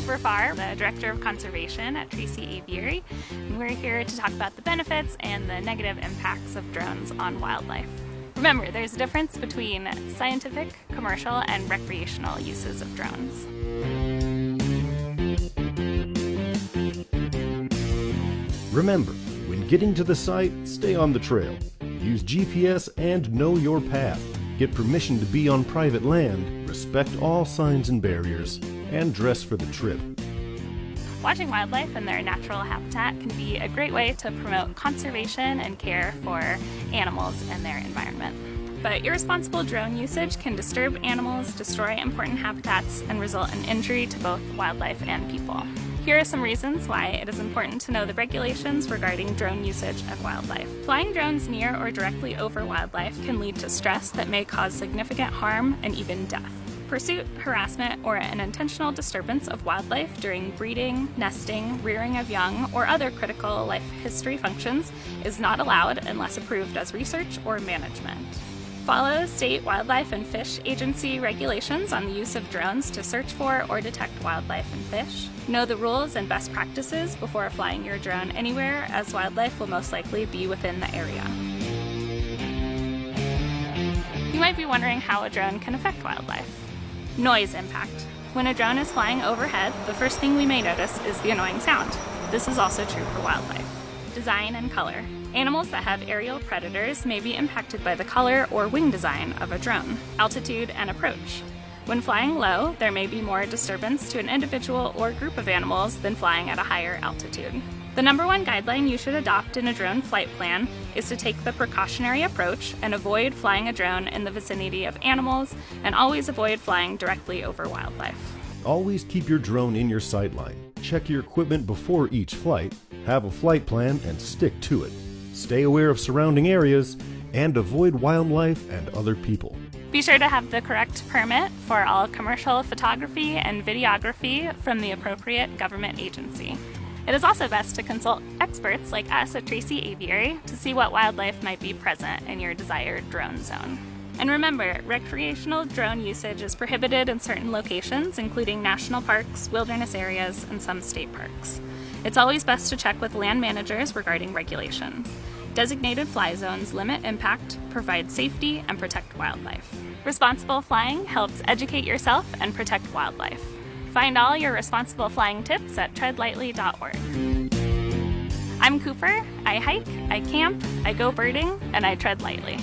Cooper Farr, the Director of Conservation at Tracy Aviary, and we're here to talk about the benefits and the negative impacts of drones on wildlife. Remember, there's a difference between scientific, commercial, and recreational uses of drones. Remember, when getting to the site, stay on the trail. Use GPS and know your path. Get permission to be on private land, respect all signs and barriers, and dress for the trip. Watching wildlife in their natural habitat can be a great way to promote conservation and care for animals and their environment. But irresponsible drone usage can disturb animals, destroy important habitats, and result in injury to both wildlife and people. Here are some reasons why it is important to know the regulations regarding drone usage and wildlife. Flying drones near or directly over wildlife can lead to stress that may cause significant harm and even death. Pursuit, harassment, or an intentional disturbance of wildlife during breeding, nesting, rearing of young, or other critical life history functions is not allowed unless approved as research or management. Follow state wildlife and fish agency regulations on the use of drones to search for or detect wildlife and fish. Know the rules and best practices before flying your drone anywhere, as wildlife will most likely be within the area. You might be wondering how a drone can affect wildlife. Noise impact. When a drone is flying overhead, the first thing we may notice is the annoying sound. This is also true for wildlife. Design and color. Animals that have aerial predators may be impacted by the color or wing design of a drone. Altitude and approach. When flying low, there may be more disturbance to an individual or group of animals than flying at a higher altitude. The number one guideline you should adopt in a drone flight plan is to take the precautionary approach and avoid flying a drone in the vicinity of animals, and always avoid flying directly over wildlife. Always keep your drone in your sightline. Check your equipment before each flight, have a flight plan, and stick to it. Stay aware of surrounding areas, and avoid wildlife and other people. Be sure to have the correct permit for all commercial photography and videography from the appropriate government agency. It is also best to consult experts like us at Tracy Aviary to see what wildlife might be present in your desired drone zone. And remember, recreational drone usage is prohibited in certain locations, including national parks, wilderness areas, and some state parks. It's always best to check with land managers regarding regulations. Designated fly zones limit impact, provide safety, and protect wildlife. Responsible flying helps educate yourself and protect wildlife. Find all your responsible flying tips at treadlightly.org. I'm Cooper. I hike, I camp, I go birding, and I tread lightly.